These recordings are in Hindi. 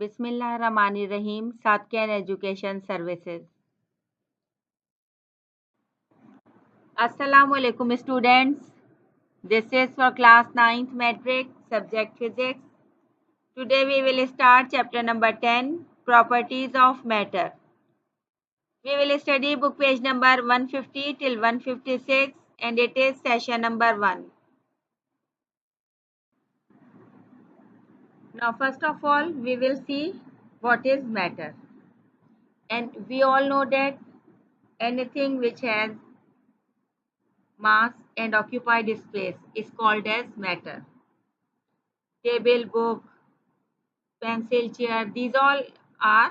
Bismillahirrahmanirrahim. Satyan Education Services. Assalamu alaikum students. This is for class 9th metric subject physics. Today we will start chapter number 10, properties of matter. We will study book page number 150 till 156 and it is session number 1. Now first of all we will see what is matter. And we all know that anything which has mass and occupied space is called as matter. Table, book, pencil, chair, these all are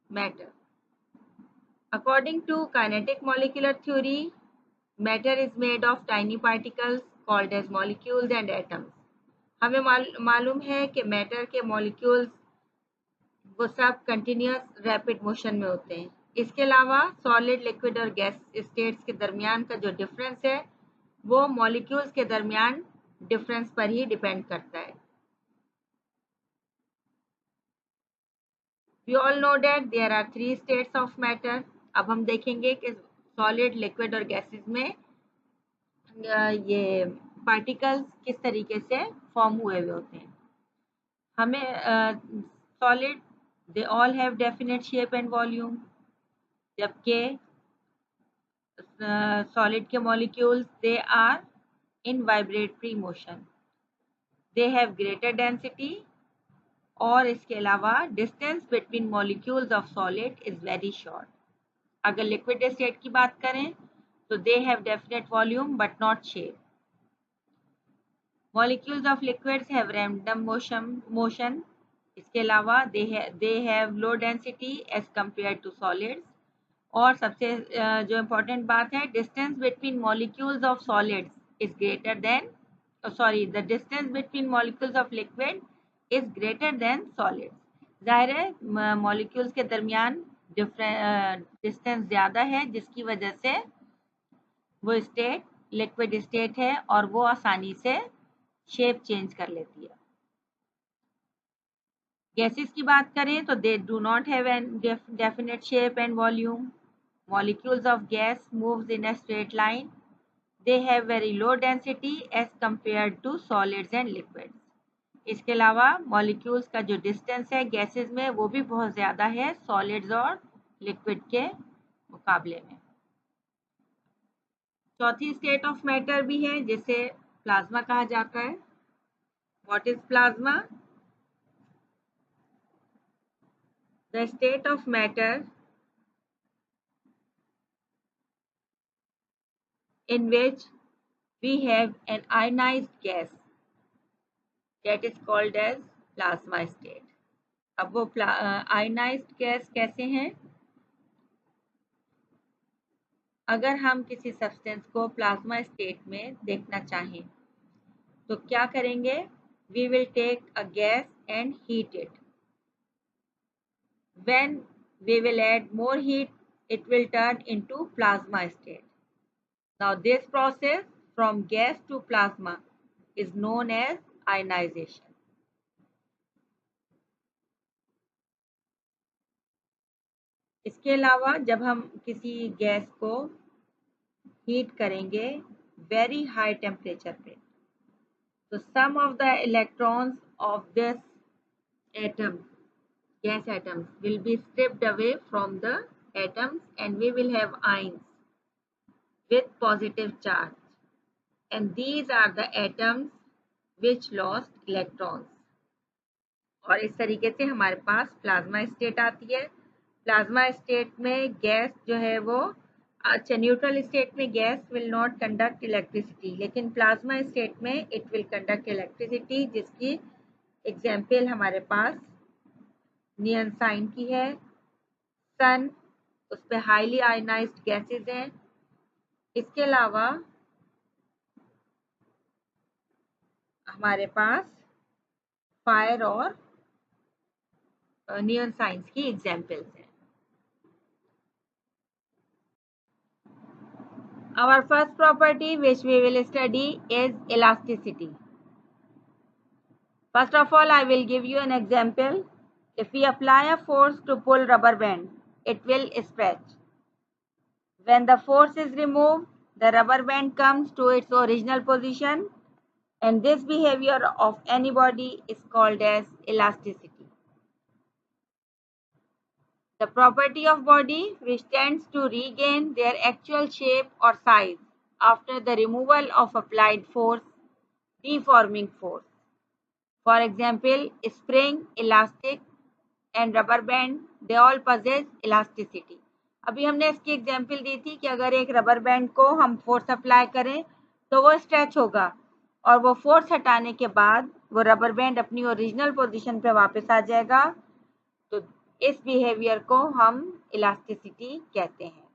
matter. According to kinetic molecular theory, matter is made of tiny particles called as molecules and atoms. हमें मालूम है कि मैटर के मॉलिक्यूल्स वो सब कंटिन्यूस रैपिड मोशन में होते हैं. इसके अलावा सॉलिड, लिक्विड और गैस स्टेट्स के दरमियान का जो डिफरेंस है वो मॉलिक्यूल्स के दरमियान डिफरेंस पर ही डिपेंड करता है. We all know that there are 3 states of matter. अब हम देखेंगे कि सॉलिड, लिक्विड और गैसेस में ये पार्टिकल्स किस तरीके से फॉर्म हुए हुए होते हैं. हमें solid they all have definite shape and volume, जबकि सॉलिड के molecules they are in vibratory motion. They have greater density और इसके अलावा distance between molecules of solid is very short. अगर लिक्विड स्टेट की बात करें तो they have definite volume but not shape. Molecules of liquids have random motion. इसके अलावा they have low density as compare to solids. और सबसे जो इम्पोर्टेंट बात है, distance between molecules of solids is greater then the distance between molecules of liquid is greater then solids. जाहिर है मॉलिक्यूल्स के दरमियान डिस्टेंस ज़्यादा है, जिसकी वजह से वो स्टेट लिक्विड स्टेट है और वो आसानी से शेप चेंज कर लेती है. गैसेस की बात करें तो they do not have an definite shape and volume. Molecules of gas moves in a straight line. They have very low density as compared to solids and liquids. इसके अलावा मॉलिक्यूल्स का जो डिस्टेंस है गैसेस में वो भी बहुत ज़्यादा है सॉलिड्स और लिक्विड के मुकाबले में. चौथी स्टेट ऑफ मैटर भी है जिसे प्लाज्मा कहा जाता है. What is plasma? The state of matter in which we have an ionized gas that is called as plasma state. अब वो ionized gas कैसे हैं? अगर हम किसी सब्सटेंस को प्लाज्मा स्टेट में देखना चाहें तो क्या करेंगे? We will take a gas and heat it. When we will add more heat, it will turn into plasma state. Now this process from gas to plasma is known as ionization. इसके अलावा जब हम किसी गैस को हीट करेंगे वेरी हाई टेम्परेचर पे, तो some of the electrons of this atom gas atoms will be stripped away from the atoms and we will have ions with positive charge, and these are the atoms which lost electrons. और इस तरीके से हमारे पास प्लाज्मा स्टेट आती है. प्लाज्मा स्टेट में गैस जो है वो न्यूट्रल स्टेट में gas will not conduct electricity, लेकिन प्लाज्मा स्टेट में इट विल कंडक्ट इलेक्ट्रिसिटी, जिसकी एग्जाम्पल हमारे पास नियन साइन की है. सन, उस पर हाईली आयनाइज्ड गैसेज हैं. इसके अलावा हमारे पास फायर और नियन साइंस की एग्जाम्पल्स हैं. Our first property which we will study is elasticity. First of all, I will give you an example. If we apply a force to pull rubber band, it will stretch. When the force is removed, the rubber band comes to its original position, and this behavior of any body is called as elasticity. The property of body which tends to regain their actual shape or size after the removal of applied force, deforming force. For example, spring, elastic and rubber band, they all possess elasticity. अभी हमने इसकी एग्जाम्पल दी थी कि अगर एक रबर बैंड को हम फोर्स अप्लाई करें तो वो स्ट्रेच होगा और वो फोर्स हटाने के बाद वो रबर बैंड अपनी ओरिजिनल पोजीशन पे वापस आ जाएगा. तो इस बिहेवियर को हम इलास्टिसिटी कहते हैं.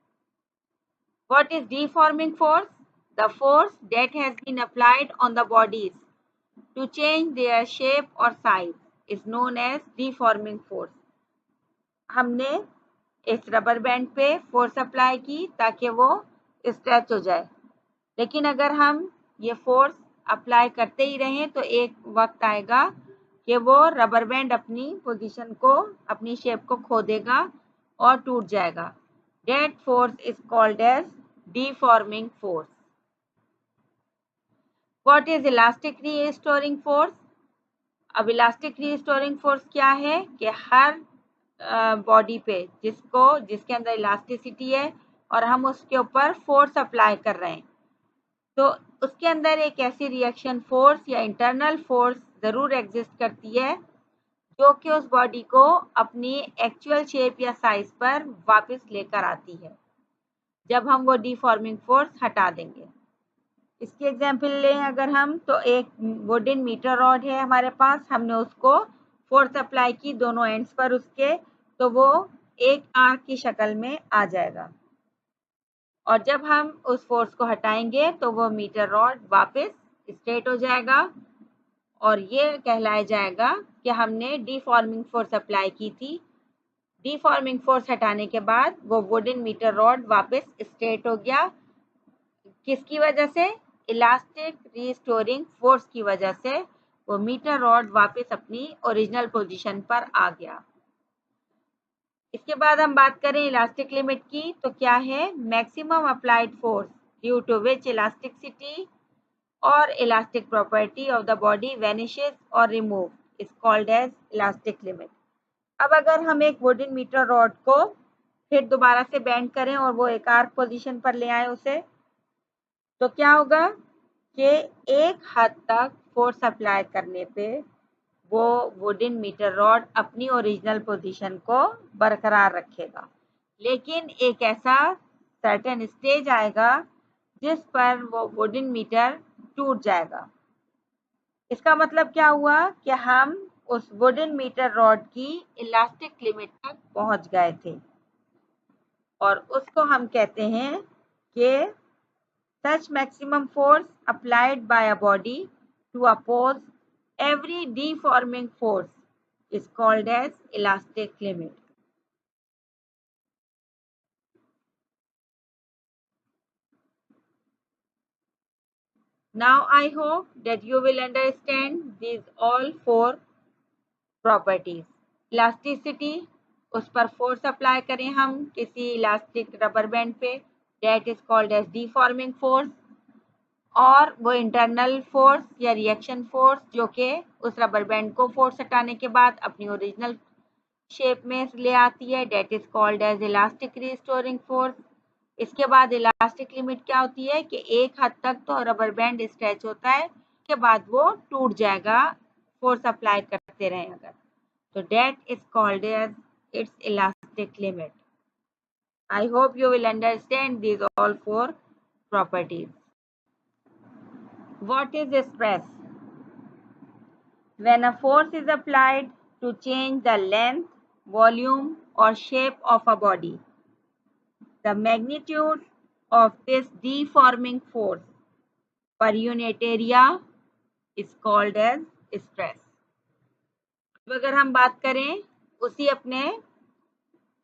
What is deforming force? The force that has been applied on the bodies to change their shape or size is known as deforming force. हमने इस रबर बैंड पे फोर्स अप्लाई की ताकि वो स्ट्रेच हो जाए, लेकिन अगर हम ये फोर्स अप्लाई करते ही रहें तो एक वक्त आएगा कि वो रबर बैंड अपनी पोजीशन को, अपनी शेप को खो देगा और टूट जाएगा. That force is called as deforming force. What is elastic restoring force? अब इलास्टिक रिस्टोरिंग फोर्स क्या है कि हर बॉडी पे जिसके अंदर इलास्टिसिटी है और हम उसके ऊपर फोर्स अप्लाई कर रहे हैं तो उसके अंदर एक ऐसी रिएक्शन फोर्स या इंटरनल फोर्स ज़रूर एग्जिस्ट करती है जो कि उस बॉडी को अपनी एक्चुअल शेप या साइज पर वापस लेकर आती है जब हम वो डिफॉर्मिंग फोर्स हटा देंगे. इसकी एग्जाम्पल लें अगर हम, तो एक वुडन मीटर रॉड है हमारे पास, हमने उसको फोर्स अप्लाई की दोनों एंड्स पर उसके, तो वो एक आर्क की शक्ल में आ जाएगा और जब हम उस फोर्स को हटाएंगे तो वो मीटर रॉड वापस स्ट्रेट हो जाएगा और ये कहलाया जाएगा कि हमने डिफॉर्मिंग फोर्स अप्लाई की थी. डिफॉर्मिंग फोर्स हटाने के बाद वो वुडन मीटर रॉड वापस स्ट्रेट हो गया. किसकी वजह से? इलास्टिक रिस्टोरिंग फोर्स की वजह से वो मीटर रॉड वापस अपनी ओरिजिनल पोजीशन पर आ गया. इसके बाद हम बात करें इलास्टिक लिमिट की, तो क्या है? Maximum applied force due to which elasticity और elastic property of the body vanishes और remove is called as elastic limit. अब अगर हम एक वुडन मीटर रॉड को फिर दोबारा से बेंड करें और वो एक आर्क पोजीशन पर ले आए उसे, तो क्या होगा कि एक हद तक फोर्स अप्लाई करने पे वो वुडन मीटर रॉड अपनी ओरिजिनल पोजीशन को बरकरार रखेगा, लेकिन एक ऐसा सर्टेन स्टेज आएगा जिस पर वो वुडन मीटर टूट जाएगा. इसका मतलब क्या हुआ कि हम उस वुडन मीटर रॉड की इलास्टिक लिमिट तक पहुंच गए थे और उसको हम कहते हैं कि such maximum force applied by a body to oppose every deforming force is called as elastic limit. Now I hope that you will understand these all four properties. Elasticity, उस पर फोर्स अप्लाई करें हम किसी इलास्टिक रबर बैंड पे, that is called as deforming force. और वो इंटरनल फोर्स या रिएक्शन फोर्स जो कि उस रबर बैंड को फोर्स हटाने के बाद अपनी ओरिजिनल शेप में ले आती है, that is called as elastic restoring force. इसके बाद इलास्टिक लिमिट क्या होती है कि एक हद तक तो रबर बैंड स्ट्रेच होता है, के बाद वो टूट जाएगा फोर्स अप्लाई करते रहें अगर, तो that is called as its elastic limit. I hope you will understand these all four properties. What is stress? When a force is applied to change the length, volume or shape of a body, the magnitude of this deforming force per unit area is called as stress. अगर हम बात करें उसी अपने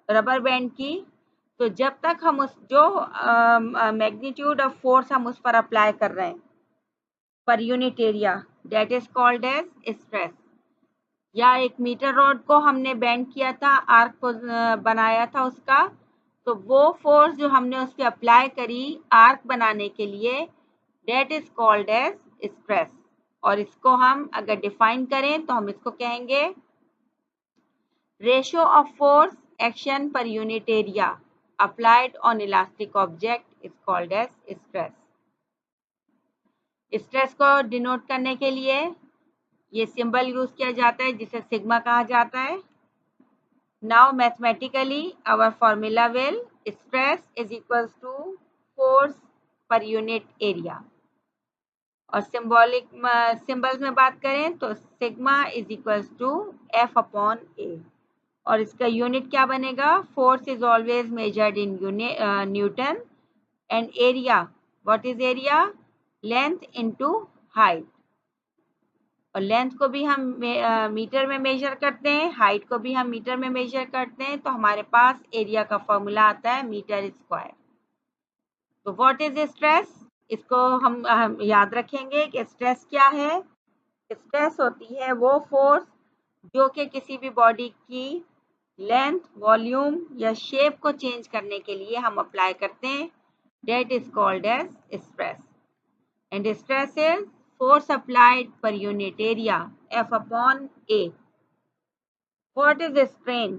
रबर बैंड की, तो जब तक हम उस जो मैग्नीट्यूड ऑफ फोर्स हम उस पर अप्लाई कर रहे हैं per unit area, that is called as stress. या एक मीटर रॉड को हमने बेंड किया था, आर्क को बनाया था उसका, तो वो फोर्स जो हमने उस पर अप्लाई करी आर्क बनाने के लिए, that is called as stress. और इसको हम अगर डिफाइन करें तो हम इसको कहेंगे ratio of force action per unit area applied on elastic object is called as stress. Stress को डिनोट करने के लिए ये सिंबल यूज किया जाता है जिसे सिग्मा कहा जाता है। Now mathematically our formula will stress is equals to force per unit area. और सिंबॉलिक सिंबल्स में बात करें तो sigma is equals to F upon A. और इसका यूनिट क्या बनेगा? Force is always measured in newton and area, what is area? Length into height. और लेंथ को भी हम मीटर में मेजर करते हैं, हाइट को भी हम मीटर में मेजर करते हैं, तो हमारे पास एरिया का फॉर्मूला आता है मीटर स्क्वायर। तो व्हाट इज स्ट्रेस? इसको हम याद रखेंगे कि स्ट्रेस क्या है। स्ट्रेस होती है वो फोर्स जो कि किसी भी बॉडी की लेंथ, वॉल्यूम या शेप को चेंज करने के लिए हम अप्लाई करते हैं, that is called as stress. And stress is force applied per unit area F upon A. What is strain?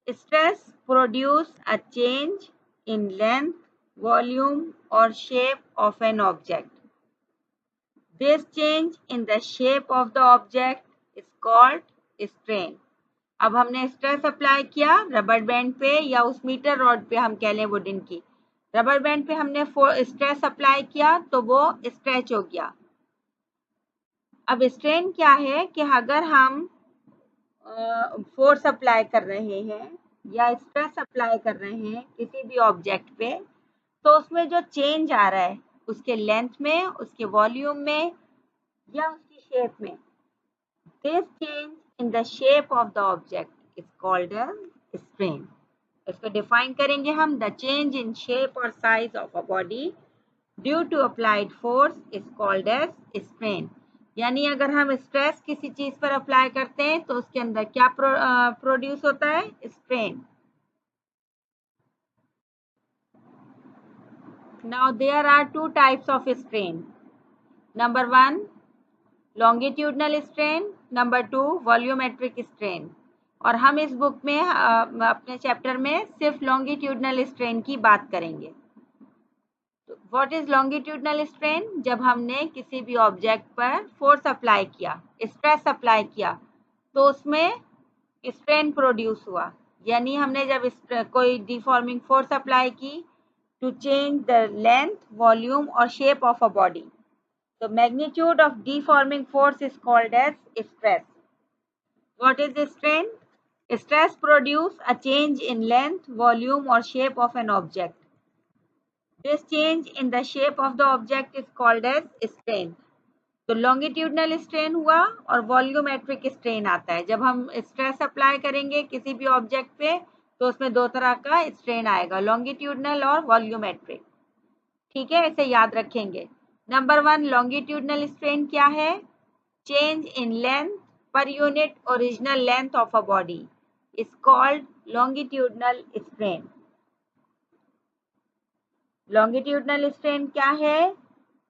Stress produce a change in length, volume or shape of an object. This change in the shape of the object is called strain. अब हमने स्ट्रेस अप्लाई किया रबर बैंड पे या उस मीटर रॉड पे, हम कह लें वुडन की रबर बैंड पे हमने स्ट्रेस अप्लाई किया तो वो स्ट्रेच हो गया। अब स्ट्रेन क्या है कि अगर हम फोर्स अप्लाई कर रहे हैं या स्ट्रेस अप्लाई कर रहे हैं किसी भी ऑब्जेक्ट पे, तो उसमें जो चेंज आ रहा है उसके लेंथ में, उसके वॉल्यूम में या उसकी शेप में, this change in the shape of the object is called as strain. इसको डिफाइन करेंगे हम, द चेंज इन शेप और size of a body due to applied force is called as strain. यानी अगर हम स्ट्रेस किसी चीज पर अप्लाई करते हैं तो उसके अंदर क्या प्रोड्यूस होता है? Strain. Now there are two types of strain. Number 1 longitudinal strain, number 2 volumetric strain. और हम इस बुक में अपने चैप्टर में सिर्फ लॉन्गिट्यूडनल स्ट्रेन की बात करेंगे। What is longitudinal strain? जब हमने किसी भी ऑब्जेक्ट पर फोर्स अप्लाई किया, स्ट्रेस अप्लाई किया, तो उसमें स्ट्रेन प्रोड्यूस हुआ। यानी हमने जब कोई डिफॉर्मिंग फोर्स अप्लाई की to change the length, volume और शेप ऑफ अ बॉडी, तो magnitude of deforming force is called as stress. What is strain? Stress produce a change in length, volume और shape of an object. This change in the shape of the object is called as strain. तो लॉन्गिट्यूडनल स्ट्रेन हुआ और वॉल्यूमेट्रिक स्ट्रेन आता है। जब हम स्ट्रेस अप्लाई करेंगे किसी भी ऑब्जेक्ट पे तो उसमें दो तरह का स्ट्रेन आएगा, लॉन्गिट्यूडनल और वॉल्यूमेट्रिक। ठीक है, इसे याद रखेंगे। नंबर 1 लॉन्गिट्यूडनल स्ट्रेन क्या है? Change in length per unit original length of a body is called longitudinal strain. Longitudinal strain क्या है?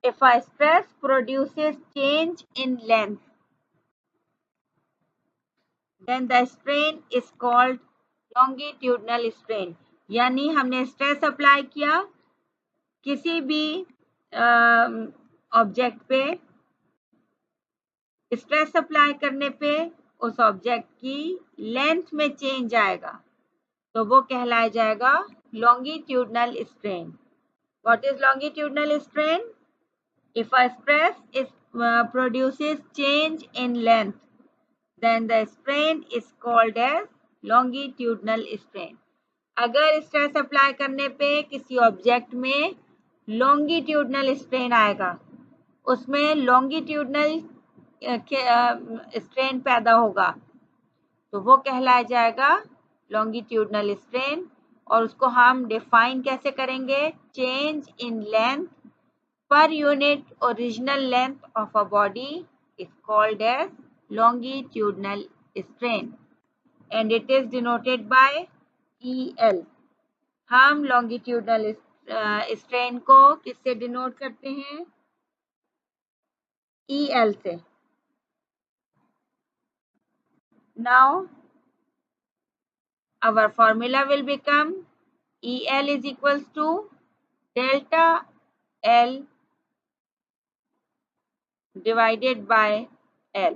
If a stress produces change in length, then the strain is called longitudinal strain. यानी हमने स्ट्रेस अप्लाई किया किसी भी ऑब्जेक्ट पे, स्ट्रेस अप्लाई करने पे उस ऑब्जेक्ट की लेंथ में चेंज आएगा तो वो कहलाया जाएगा longitudinal strain. What is longitudinal strain? If a stress is produces change in length, then the strain is called as longitudinal strain. अगर स्ट्रेस अप्लाई करने पे किसी ऑब्जेक्ट में लॉन्गिट्यूडनल स्ट्रेन आएगा, उसमें लॉन्गिट्यूडनल स्ट्रेन पैदा होगा, तो वो कहलाया जाएगा लॉन्गिट्यूडनल स्ट्रेन। और उसको हम डिफाइन कैसे करेंगे? Change in length per unit original length of a body is called as longitudinal strain and it is denoted by EL. हम longitudinal strain को किससे डिनोट करते हैं? EL से. Now our formula will become EL is equals to delta L divided by L.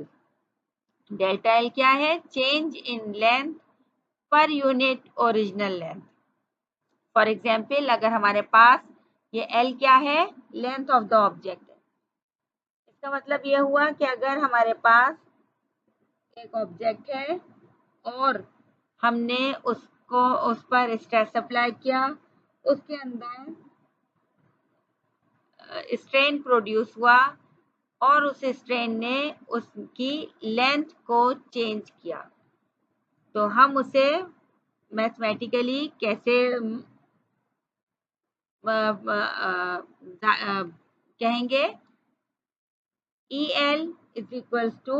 Delta L क्या है? Change in length per unit original length. For example अगर हमारे पास ये एल क्या है? लेंथ ऑफ द ऑब्जेक्ट है. इसका मतलब ये हुआ कि अगर हमारे पास एक ऑब्जेक्ट है और हमने उसको उस पर स्ट्रेस अप्लाई किया, उसके अंदर स्ट्रेन प्रोड्यूस हुआ और उस स्ट्रेन ने उसकी लेंथ को चेंज किया, तो हम उसे मैथमेटिकली कैसे कहेंगे? EL is equals to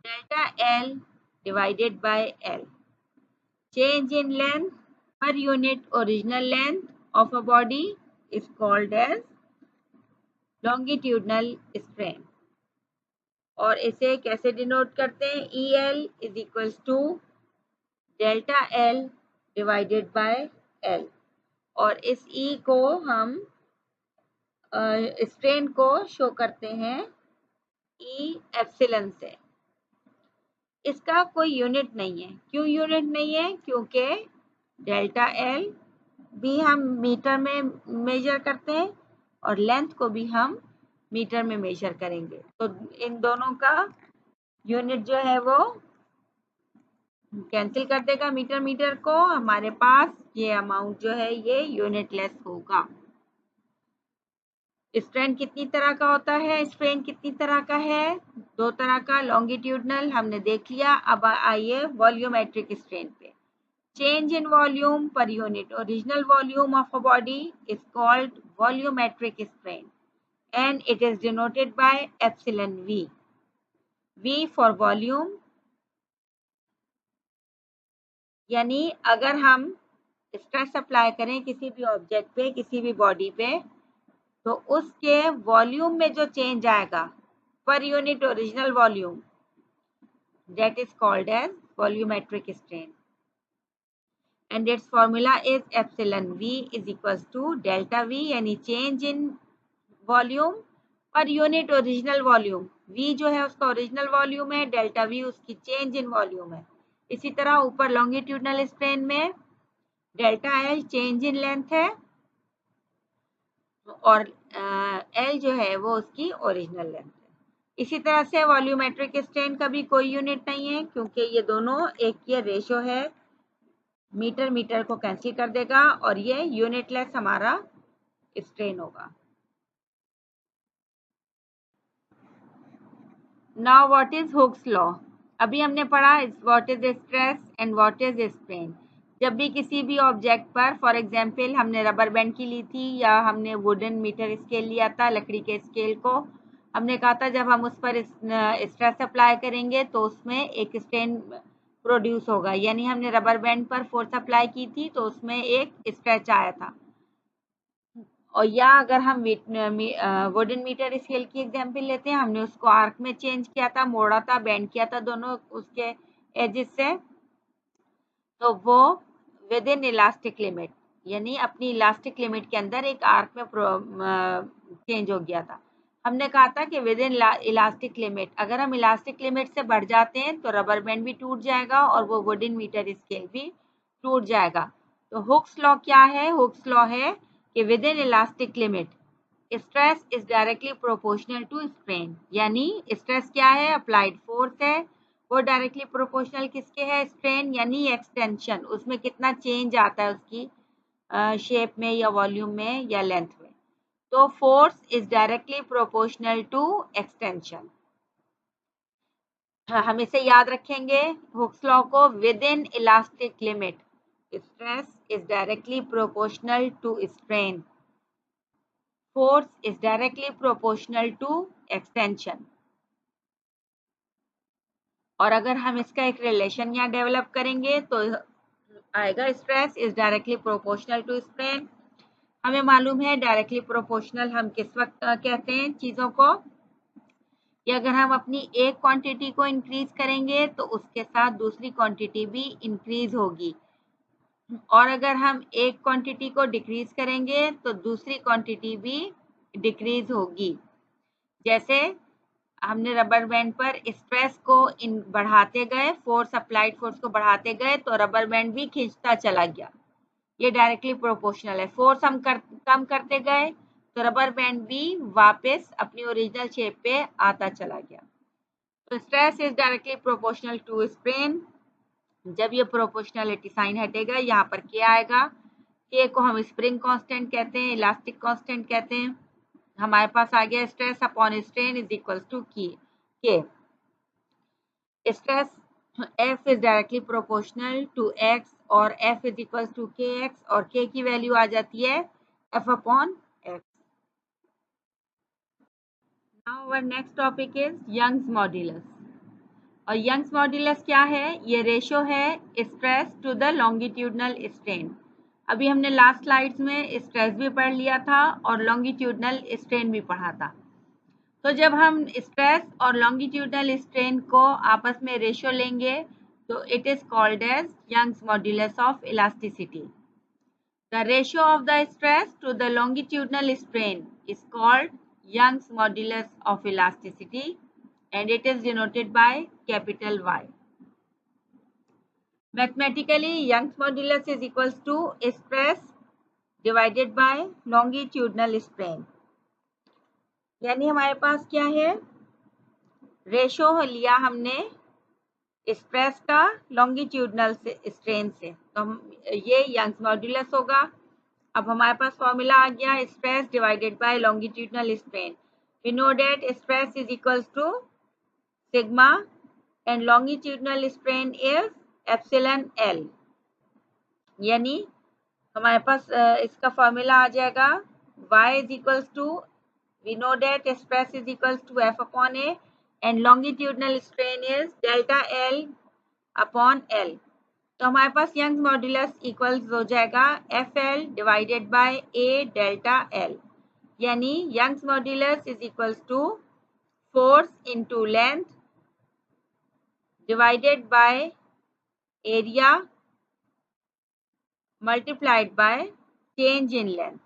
delta L divided by L. Change in length per unit original length of a body is called as longitudinal strain. और इसे कैसे डिनोट करते हैं? EL is equals to delta L divided by L. और इस E को हम स्ट्रेन को शो करते हैं E एप्सिलॉन से. इसका कोई यूनिट नहीं है. क्यों यूनिट नहीं है? क्योंकि डेल्टा एल भी हम मीटर में मेजर करते हैं और लेंथ को भी हम मीटर में मेजर करेंगे, तो इन दोनों का यूनिट जो है वो कैंसिल कर देगा मीटर मीटर को. हमारे पास ये अमाउंट जो है ये यूनिटलेस होगा. स्ट्रेन कितनी तरह का होता है? स्ट्रेन कितनी तरह का है? 2 तरह का. लॉन्गिट्यूडनल हमने देख लिया. अब आइए वॉल्यूमेट्रिक स्ट्रेन पे. Change in volume per unit original volume of a body is called volumetric strain and it is denoted by epsilon V. V for volume, यानी अगर हम स्ट्रेस अप्लाई करें किसी भी ऑब्जेक्ट पे, किसी भी बॉडी पे, तो उसके वॉल्यूम में जो चेंज आएगा per unit original volume, that is called as volumetric strain and its formula is epsilon V is equals to delta V, यानी change in volume per unit original volume. V जो है उसका ओरिजिनल वॉल्यूम है, डेल्टा V उसकी चेंज इन वॉल्यूम है. इसी तरह ऊपर लॉन्गिट्यूडनल स्ट्रेन में delta L change in length है और L जो है वो उसकी ओरिजिनल लेंथ है. इसी तरह से वॉल्यूमेट्रिक स्ट्रेन का भी कोई यूनिट नहीं है क्योंकि ये दोनों एक ये रेशो है, मीटर मीटर को कैंसिल कर देगा और ये यूनिटलेस हमारा स्ट्रेन होगा. Now what is Hooke's law? अभी हमने पढ़ा what is stress and what is strain. जब भी किसी भी ऑब्जेक्ट पर, फॉर एग्जांपल हमने रबर बैंड की ली थी या हमने वुडन मीटर स्केल लिया था, लकड़ी के स्केल को, हमने कहा था जब हम उस पर स्ट्रेस अप्लाई करेंगे तो उसमें एक स्ट्रेन प्रोड्यूस होगा, यानी हमने रबर बैंड पर फोर्स अप्लाई की थी तो उसमें एक स्ट्रेच आया था. और या अगर हम वुडन मीटर स्केल की एग्जांपल लेते हैं, हमने उसको आर्क में चेंज किया था, मोड़ा था, बेंड किया था दोनों उसके एजेस से, तो वो विद इन इलास्टिक लिमिट, यानी अपनी इलास्टिक लिमिट के अंदर एक आर्क में चेंज हो गया था. हमने कहा था कि विद इन इलास्टिक लिमिट, अगर हम इलास्टिक लिमिट से बढ़ जाते हैं तो रबर बैंड भी टूट जाएगा और वो वुडन मीटर स्केल भी टूट जाएगा. तो हुक्स लॉ क्या है? हुक्स लॉ है कि within elastic limit stress is directly proportional to strain, यानी स्ट्रेस क्या है? अप्लाइड फोर्स है, वो डायरेक्टली प्रोपोर्शनल किसके है? स्ट्रेन, यानी एक्सटेंशन, उसमें कितना चेंज आता है उसकी शेप में या वॉल्यूम में या लेंथ में. तो force is directly proportional to extension. हम इसे याद रखेंगे हुक्स लॉ को. Within elastic limit stress is directly proportional to strain, force is directly proportional to extension. और अगर हम इसका एक रिलेशन यहाँ डेवलप करेंगे तो आएगा stress is directly proportional to strain. हमें मालूम है डायरेक्टली प्रोपोर्शनल हम किस वक्त कहते हैं चीज़ों को, कि अगर हम अपनी एक क्वांटिटी को इंक्रीज करेंगे तो उसके साथ दूसरी क्वांटिटी भी इंक्रीज होगी, और अगर हम एक क्वांटिटी को डिक्रीज करेंगे तो दूसरी क्वांटिटी भी डिक्रीज होगी। जैसे हमने रबर बैंड पर स्ट्रेस को बढ़ाते गए, फोर्स अप्लाइड फोर्स को बढ़ाते गए तो रबर बैंड भी खींचता चला गया, ये डायरेक्टली प्रोपोर्शनल है। फोर्स हम कम करते गए तो रबर बैंड भी वापस अपनी ओरिजिनल शेप पे आता चला गया। तो stress is directly proportional to strain. जब ये प्रोपोर्शनलिटी साइन हटेगा, यहाँ पर क्या आएगा, के को हम स्प्रिंग कांस्टेंट कहते हैं, इलास्टिक कांस्टेंट कहते हैं। हमारे पास आ गया stress upon strain is equal to k. Stress F is directly proportional to x और F is equal to kx, और k की वैल्यू आ जाती है F upon x। Now our next topic is Young's modulus. और यंग्स मॉड्यूलस क्या है, ये रेशो है stress to the longitudinal strain. अभी हमने लास्ट स्लाइड्स में स्ट्रेस भी पढ़ लिया था और लॉन्गिट्यूडनल स्ट्रेन भी पढ़ा था। तो जब हम स्ट्रेस और लॉन्गिट्यूडनल स्ट्रेन को आपस में रेशो लेंगे तो it is called as Young's modulus of elasticity. The ratio of the stress to the longitudinal strain is called Young's modulus of elasticity and it is denoted by capital Y. Mathematically, Young's modulus is equals to stress divided by longitudinal strain. यानी हमारे पास क्या है, रेशो लिया हमने स्ट्रेस का लॉन्गिट्यूडनल स्ट्रेन से, तो हम ये यंग्स मॉड्यूलस होगा। अब हमारे पास फॉर्मूला आ गया stress divided by longitudinal strain. We know that stress is equals to sigma and longitudinal strain is epsilon L। यानी हमारे पास इसका फॉर्मूला आ जाएगा y is equals to, we know that stress is equals to F upon A and longitudinal strain is delta L upon L। तो हमारे पास यंग्स मॉड्यूलस इक्वल्स हो जाएगा FL divided by A delta L। यानी Young's modulus is equals to force into length divided by area multiplied by change in length.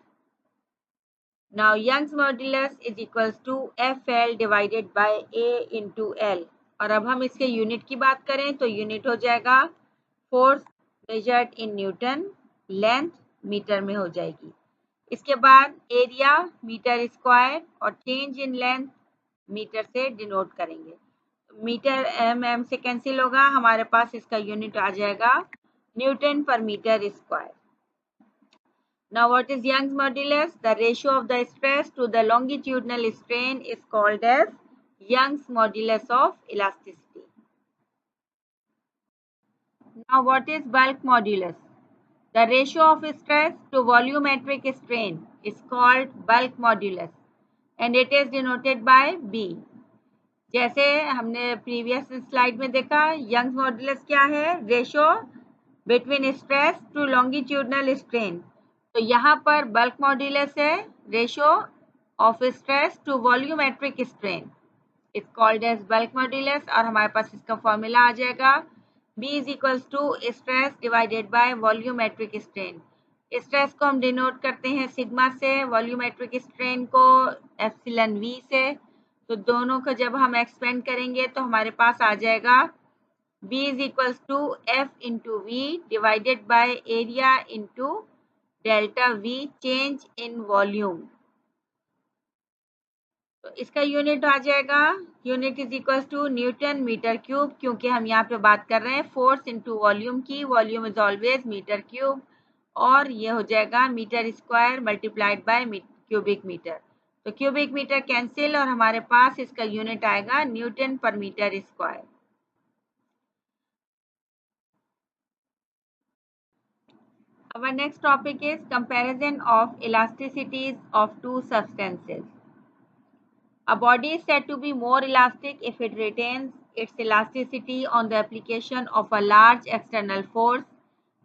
Now Young's modulus is equals to FL divided by A into L। और अब हम इसके यूनिट की बात करें तो यूनिट हो जाएगा force measured in newton, length metre में हो जाएगी। इसके बाद एरिया मीटर स्क्वायर और चेंज इन लेंथ मीटर से डिनोट करेंगे। मीटर एम से कैंसिल होगा, हमारे पास इसका यूनिट आ जाएगा newton per metre square. Now what is Young's modulus? The ratio of the stress to the longitudinal strain is called as Young's modulus of elasticity. Now what is bulk modulus? The ratio of stress to volumetric strain is called bulk modulus and it is denoted by B. जैसे हमने प्रीवियस स्लाइड में देखा, यंग्स मॉड्यूलस क्या है, ratio between stress to longitudinal strain. तो यहाँ पर बल्क मॉड्यूलस है ratio of stress to volumetric strain, it's called as bulk modulus. और हमारे पास इसका फॉर्मूला आ जाएगा B is equals to stress divided by volumetric strain. Stress को हम डिनोट करते हैं सिग्मा से, वॉल्यूमेट्रिक स्ट्रेन को एप्सिलॉन V से। तो दोनों को जब हम एक्सपेंड करेंगे तो हमारे पास आ जाएगा B is equals to F into V divided by area into delta V change in volume. तो इसका यूनिट आ जाएगा, unit is equals to newton metre cube, क्योंकि हम यहाँ पे बात कर रहे हैं फोर्स इंटू वॉल्यूम की, volume is always metre cube, और ये हो जाएगा metre square multiplied by cubic metre. तो क्यूबिक मीटर कैंसिल और हमारे पास इसका यूनिट आएगा newton per metre square. Our next topic is comparison of elasticities of two substances. A body is said to be more elastic if it retains its elasticity on the application of a large external force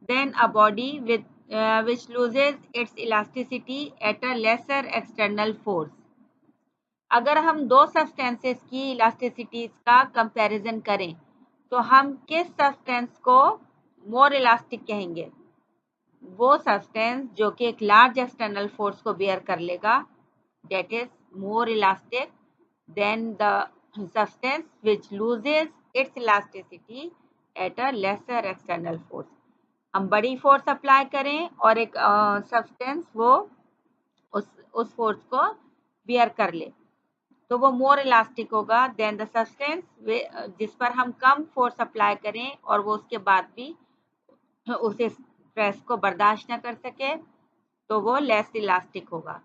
than a body which loses its elasticity at a lesser external force. अगर हम दो सब्सटेंसेस की इलास्टिसिटीज का कंपैरिजन करें तो हम किस सब्सटेंस को मोर इलास्टिक कहेंगे? वो सब्सटेंस जो कि एक लार्ज एक्सटर्नल फोर्स को बेयर कर लेगा, that is more elastic than the substance which loses its elasticity at a lesser external force. हम बड़ी फोर्स अप्लाई करें और एक सब्सटेंस वो उस फोर्स को बेयर कर ले तो वो मोर इलास्टिक होगा देन द सब्सटेंस जिस पर हम कम फोर्स अप्लाई करें और वो उसके बाद भी उस स्ट्रेस को बर्दाश्त न कर सके तो वो लेस इलास्टिक होगा.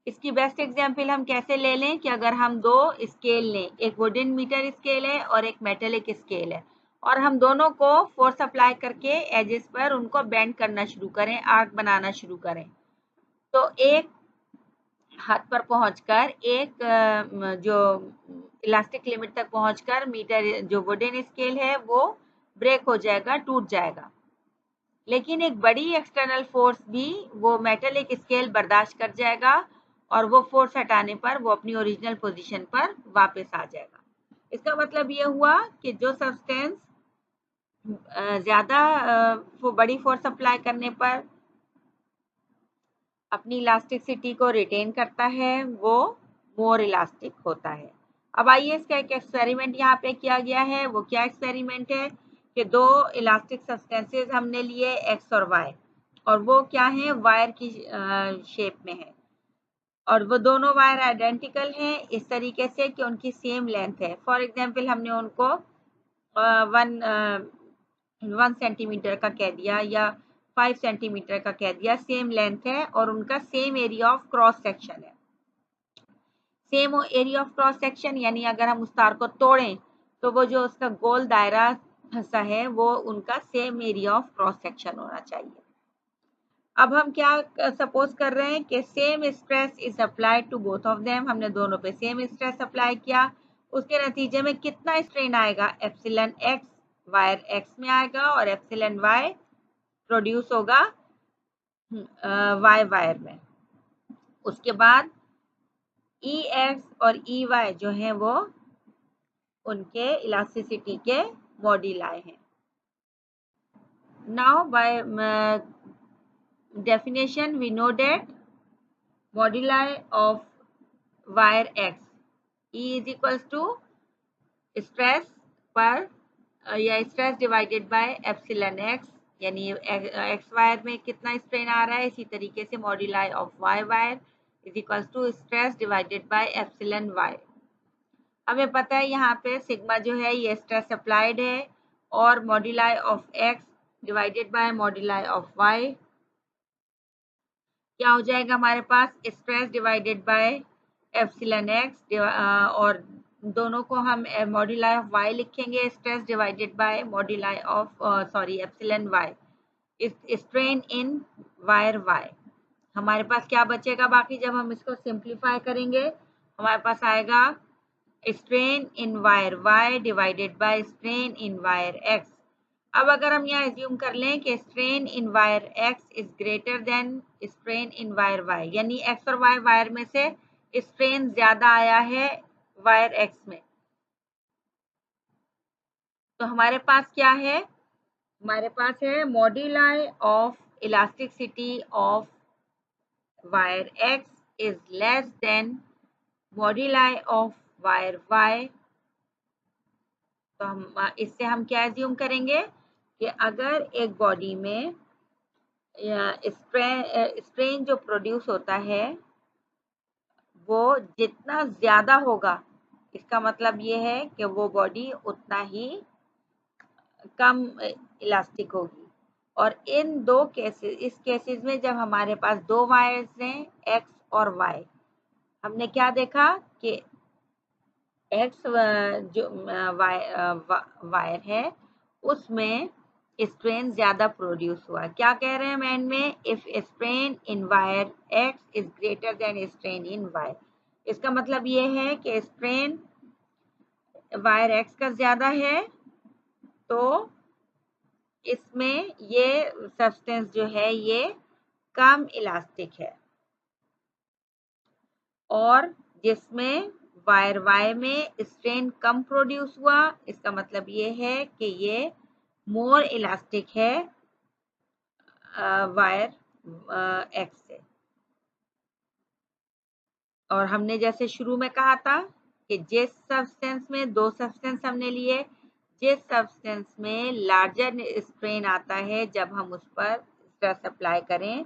इसकी बेस्ट एग्जांपल हम कैसे ले लें कि अगर हम दो स्केल लें, एक वुडन मीटर स्केल है और एक मेटेलिक स्केल है, और हम दोनों को फोर्स अप्लाई करके एजेस पर उनको बेंड करना शुरू करें, आर्क बनाना शुरू करें, तो एक हद पर पहुंचकर एक जो इलास्टिक लिमिट तक पहुंचकर मीटर जो वुडन स्केल है वो ब्रेक हो जाएगा, टूट जाएगा. लेकिन एक बड़ी एक्सटर्नल फोर्स भी वो मेटेलिक स्केल बर्दाश्त कर जाएगा और वो फोर्स हटाने पर वो अपनी ओरिजिनल पोजीशन पर वापस आ जाएगा. इसका मतलब ये हुआ कि जो सब्सटेंस ज़्यादा बड़ी फोर्स अप्लाई करने पर अपनी इलास्टिसिटी को रिटेन करता है वो मोर इलास्टिक होता है. अब आइए इसका एक एक्सपेरिमेंट यहाँ पे किया गया है. वो क्या एक्सपेरिमेंट है कि दो इलास्टिक सब्सटेंसेस हमने लिए एक्स और वाई, और वो क्या है, वायर की शेप में है, और वो दोनों वायर आइडेंटिकल हैं इस तरीके से कि उनकी सेम लेंथ है. फॉर एग्जांपल हमने उनको 1 सेंटीमीटर का कह दिया या 5 सेंटीमीटर का कह दिया, सेम लेंथ है और उनका same area of cross section है. Same area of cross section यानी अगर हम उस तार को तोड़ें तो वो जो उसका गोल दायरा फंसा है वो उनका same area of cross section होना चाहिए. अब हम क्या सपोज कर रहे हैं कि same stress is applied to both of them. हमने दोनों पे सेम स्ट्रेस अप्लाई किया, उसके नतीजे में कितना स्ट्रेन आएगा? एप्सिलॉन एक्स वायर एक्स में आएगा और एप्सिलॉन वाई प्रोड्यूस होगा वाई वायर में. उसके बाद ई एक्स और ई वाई जो हैं वो उनके इलास्टिसिटी के मॉड्यूलाई हैं. Now by definition we know that moduli of wire x E is equals to stress पर या stress divided by epsilon x, यानी x वायर में कितना स्ट्रेन आ रहा है, इसी तरीके से moduli of y wire is equals to stress divided by epsilon y. हमें पता है यहाँ पे सिग्मा जो है ये स्ट्रेस अप्लाइड है और moduli of x divided by moduli of y क्या हो जाएगा हमारे पास? Stress divided by epsilon x, और दोनों को हम मॉड्यूलाई ऑफ y लिखेंगे stress divided by moduli of epsilon y, strain in wire y. हमारे पास क्या बचेगा बाकी? जब हम इसको सिंप्लीफाई करेंगे हमारे पास आएगा strain in wire y divided by strain in wire x. अब अगर हम यहाँ एज्यूम कर लें कि strain in wire x is greater than strain in wire y, यानी x और y वायर में से स्ट्रेन ज्यादा आया है वायर x में, तो हमारे पास क्या है? हमारे पास है moduli of elasticity of wire x is less than moduli of wire y. तो हम इससे हम क्या एज्यूम करेंगे कि अगर एक बॉडी में स्ट्रेन जो प्रोड्यूस होता है वो जितना ज़्यादा होगा, इसका मतलब ये है कि वो बॉडी उतना ही कम इलास्टिक होगी. और इन दो केसेस, इस केसेस में जब हमारे पास दो वायर्स हैं एक्स और वाई, हमने क्या देखा कि एक्स जो वायर है उसमें स्ट्रेन ज्यादा प्रोड्यूस हुआ. क्या कह रहे हैं हम एंड में? If strain in wire X is greater than strain in Y, इसका मतलब ये है कि स्ट्रेन वायर एक्स का ज्यादा है तो इसमें ये सब्सटेंस जो है ये कम इलास्टिक है, और जिसमें वायर वाई में स्ट्रेन कम प्रोड्यूस हुआ, इसका मतलब ये है कि ये मोर इलास्टिक है वायर एक्स से। और हमने जैसे शुरू में कहा था कि जिस सब्सटेंस में दो सब्सटेंस हमने लिए, जिस सब्सटेंस में लार्जर स्ट्रेन आता है जब हम उस पर स्ट्रेस अप्लाई करें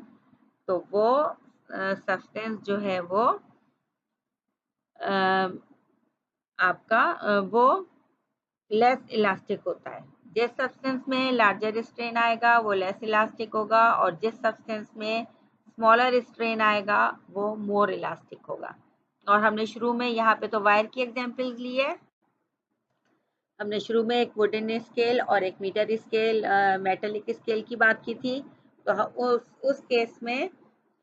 तो वो सब्सटेंस जो है वो आपका वो लेस इलास्टिक होता है। जिस सब्सटेंस में लार्जर स्ट्रेन आएगा वो लेस इलास्टिक होगा, और जिस सब्सटेंस में स्मॉलर स्ट्रेन आएगा वो मोर इलास्टिक होगा। और हमने शुरू में यहाँ पे तो वायर की एग्जांपल्स ली है। हमने शुरू में एक वुडन स्केल और एक मीटर स्केल मेटेलिक स्केल की बात की थी। तो उस केस में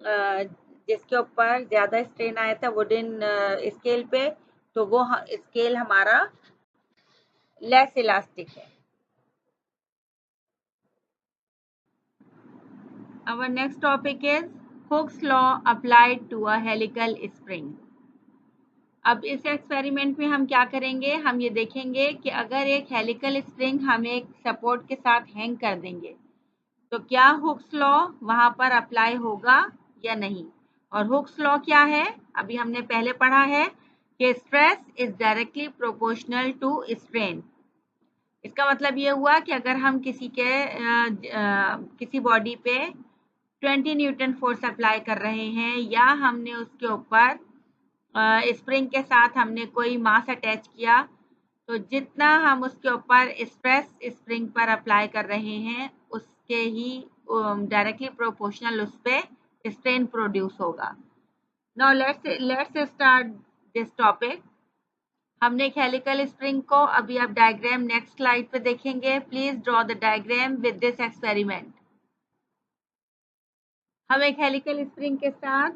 जिसके ऊपर ज़्यादा स्ट्रेन आया था वुडन स्केल पे, तो वो स्केल हमारा लेस इलास्टिक है। Our next topic is Hooke's law applied to a helical spring. अब इस एक्सपेरिमेंट में हम क्या करेंगे, हम ये देखेंगे कि अगर एक हेलिकल स्प्रिंग हम एक सपोर्ट के साथ हैंग कर देंगे तो क्या हुक्स लॉ वहां पर अप्लाई होगा या नहीं। और हुक्स लॉ क्या है, अभी हमने पहले पढ़ा है कि stress is directly proportional to strain. इसका मतलब ये हुआ कि अगर हम किसी बॉडी पे 20 न्यूटन फोर्स अप्लाई कर रहे हैं, या हमने उसके ऊपर स्प्रिंग के साथ हमने कोई मास अटैच किया, तो जितना हम उसके ऊपर स्ट्रेस स्प्रिंग पर अप्लाई कर रहे हैं उसके ही डायरेक्टली प्रोपोर्शनल उस पर स्ट्रेन प्रोड्यूस होगा। Now let's start this topic. हमने एक हेलिकल स्प्रिंग को, अभी आप डायग्राम नेक्स्ट स्लाइड पे देखेंगे। Please draw the diagram with this experiment. हम एक हेलिकल स्प्रिंग के साथ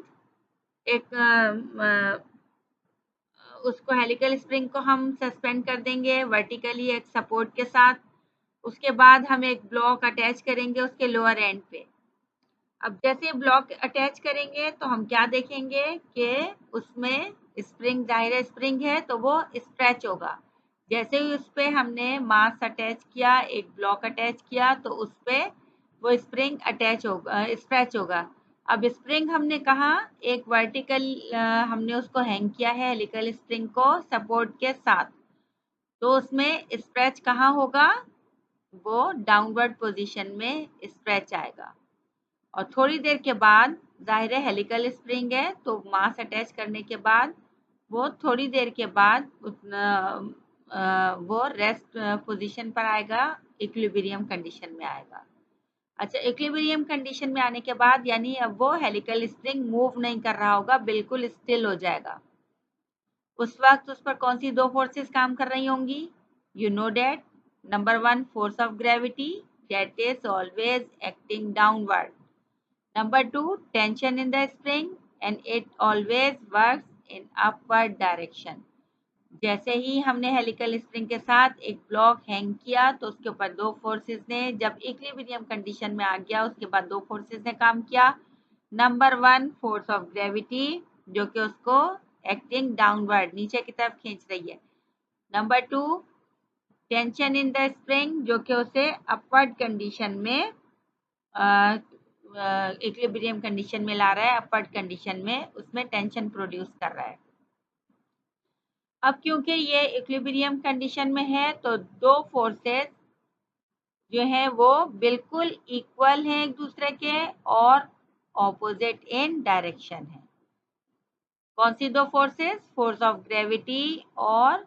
उसको हेलिकल स्प्रिंग को हम सस्पेंड कर देंगे वर्टिकली एक सपोर्ट के साथ। उसके बाद हम एक ब्लॉक अटैच करेंगे उसके लोअर एंड पे। अब जैसे ब्लॉक अटैच करेंगे तो हम क्या देखेंगे कि उसमें स्प्रिंग, जाहिर स्प्रिंग है तो वो स्ट्रेच होगा। जैसे ही उस पर हमने मास अटैच किया, एक ब्लॉक अटैच किया, तो उस पर वो स्प्रिंग अटैच होगा, स्ट्रेच होगा। अब स्प्रिंग हमने कहा एक वर्टिकल हमने उसको हैंग किया है हेलिकल स्प्रिंग को सपोर्ट के साथ, तो उसमें स्ट्रेच कहाँ होगा, वो डाउनवर्ड पोजीशन में स्ट्रेच आएगा। और थोड़ी देर के बाद, जाहिर है हेलिकल स्प्रिंग है तो मास अटैच करने के बाद वो थोड़ी देर के बाद वो रेस्ट पोजीशन पर आएगा, इक्विलिब्रियम कंडीशन में आएगा। अच्छा, इक्विलिब्रियम कंडीशन में आने के बाद यानी अब वो हेलिकल स्प्रिंग मूव नहीं कर रहा होगा, बिल्कुल स्टिल हो जाएगा। उस वक्त उस पर कौन सी दो फोर्सेस काम कर रही होंगी, you know that. Number 1 force of gravity that is always acting downward. Number 2 tension in the spring and it always works in upward direction. जैसे ही हमने हेलिकल स्प्रिंग के साथ एक ब्लॉक हैंग किया तो उसके ऊपर दो फोर्सेस ने, जब इक्विलिब्रियम कंडीशन में आ गया उसके बाद दो फोर्सेस ने काम किया। नंबर 1 फोर्स ऑफ ग्रेविटी जो कि उसको एक्टिंग डाउनवर्ड नीचे की तरफ खींच रही है। Number 2 tension in the spring जो कि उसे अपवर्ड कंडीशन में इक्विलिब्रियम कंडीशन में ला रहा है, अपवर्ड कंडीशन में उसमें टेंशन प्रोड्यूस कर रहा है। अब क्योंकि ये इक्विलिब्रियम कंडीशन में है तो दो फोर्सेस जो है वो बिल्कुल इक्वल हैं एक दूसरे के और ऑपोजिट इन डायरेक्शन है। कौन सी दो फोर्सेस, फोर्स ऑफ ग्रेविटी और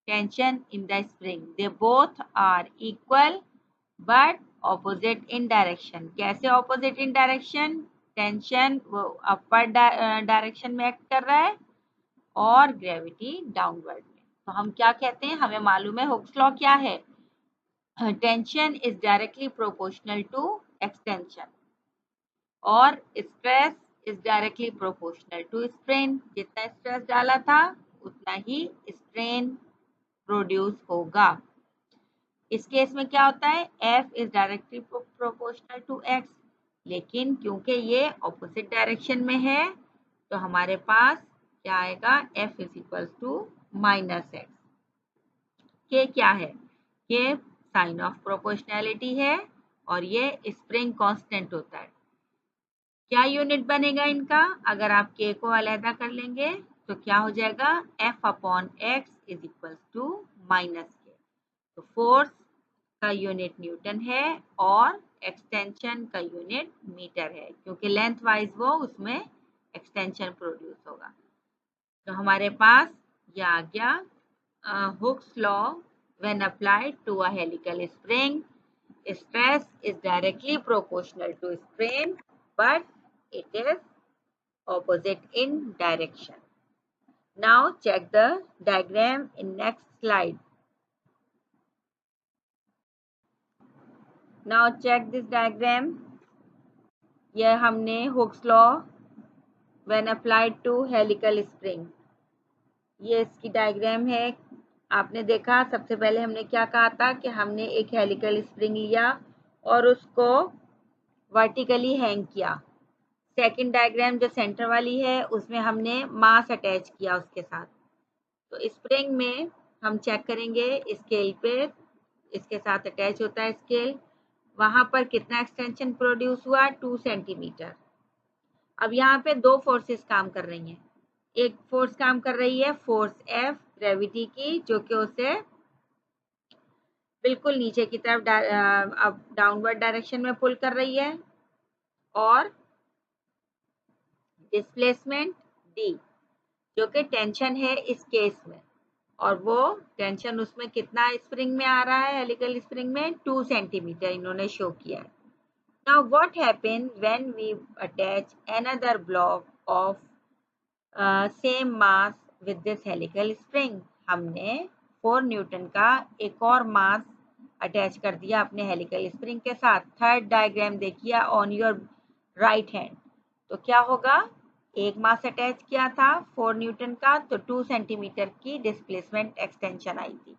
tension in the spring, they both are equal but opposite in direction. कैसे ऑपोजिट इन डायरेक्शन, टेंशन वो अपर डायरेक्शन में एक्ट कर रहा है और ग्रेविटी डाउनवर्ड में। तो हम क्या कहते हैं, हमें मालूम है हुक्स लॉ क्या है, tension is directly proportional to extension और stress is directly proportional to strain. जितना स्ट्रेस डाला था उतना ही स्ट्रेन प्रोड्यूस होगा। इस केस में क्या होता है, F is directly proportional to X, लेकिन क्योंकि ये ऑपोजिट डायरेक्शन में है तो हमारे पास क्या आएगा, F is equal to -X। ये क्या है, ये साइन ऑफ प्रोपोर्शनैलिटी है और ये स्प्रिंग कांस्टेंट होता है। क्या यूनिट बनेगा इनका, अगर आप K को अलहदा कर लेंगे तो क्या हो जाएगा, F/X is equal to -K। तो फोर्स का यूनिट न्यूटन है और एक्सटेंशन का यूनिट मीटर है, क्योंकि लेंथ वाइज वो उसमें एक्सटेंशन प्रोड्यूस होगा। तो हमारे पास ये आ गया Hooke's law when applied to a helical spring. Stress is directly proportional to strain, but it is opposite in direction. Now check the diagram in next slide. Now check this diagram. यह हमने Hooke's law when applied to helical spring. ये इसकी डायग्राम है। आपने देखा सबसे पहले हमने क्या कहा था कि हमने एक हेलिकल स्प्रिंग लिया और उसको वर्टिकली हैंग किया। सेकंड डायग्राम जो सेंटर वाली है उसमें हमने मास अटैच किया उसके साथ। तो स्प्रिंग में हम चेक करेंगे स्केल पे, इसके साथ अटैच होता है स्केल, वहां पर कितना एक्सटेंशन प्रोड्यूस हुआ, 2 सेंटीमीटर। अब यहाँ पे दो फोर्सेस काम कर रही हैं। एक फोर्स काम कर रही है फोर्स F ग्रेविटी की, जो कि उसे बिल्कुल नीचे की तरफ अब डाउनवर्ड डायरेक्शन में पुल कर रही है, और डिस्प्लेसमेंट D जो कि टेंशन है इस केस में, और वो टेंशन उसमें कितना स्प्रिंग में आ रहा है, हेलिकल स्प्रिंग में 2 सेंटीमीटर इन्होंने शो किया है। Now what happens when we attach another block of same mass with this helical spring? हमने 4 न्यूटन का एक और मास अटैच कर दिया अपने हेलिकल स्प्रिंग के साथ। थर्ड डायग्राम देखिए ऑन योर राइट हैंड। तो क्या होगा, एक मास अटैच किया था 4 न्यूटन का, तो 2 सेंटीमीटर की डिस्प्लेसमेंट एक्सटेंशन आई थी।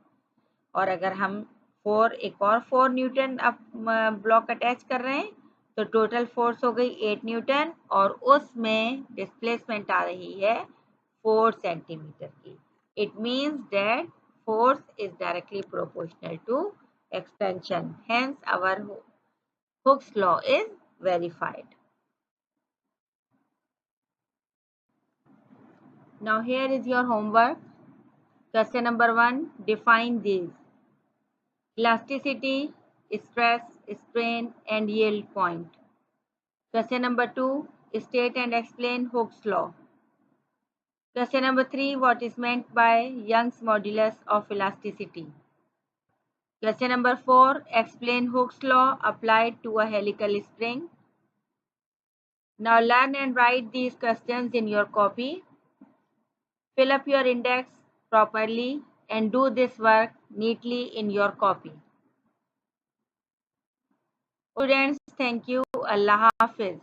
और अगर हम एक और 4 न्यूटन अब ब्लॉक अटैच कर रहे हैं तो टोटल फोर्स हो गई 8 न्यूटन, और उसमें डिस्प्लेसमेंट आ रही है 4 सेंटीमीटर की। It means that force is directly proportional to extension, hence our Hooke's law is verified. Now here is your homework. Question number 1, define these: elasticity, stress, strain and yield point. Question number 2, state and explain Hooke's law. Question number 3, what is meant by Young's modulus of elasticity? Question number 4, explain Hooke's law applied to a helical spring. Now learn and write these questions in your copy. Fill up your index properly and do this work neatly in your copy. Students, thank you. Allah Hafiz.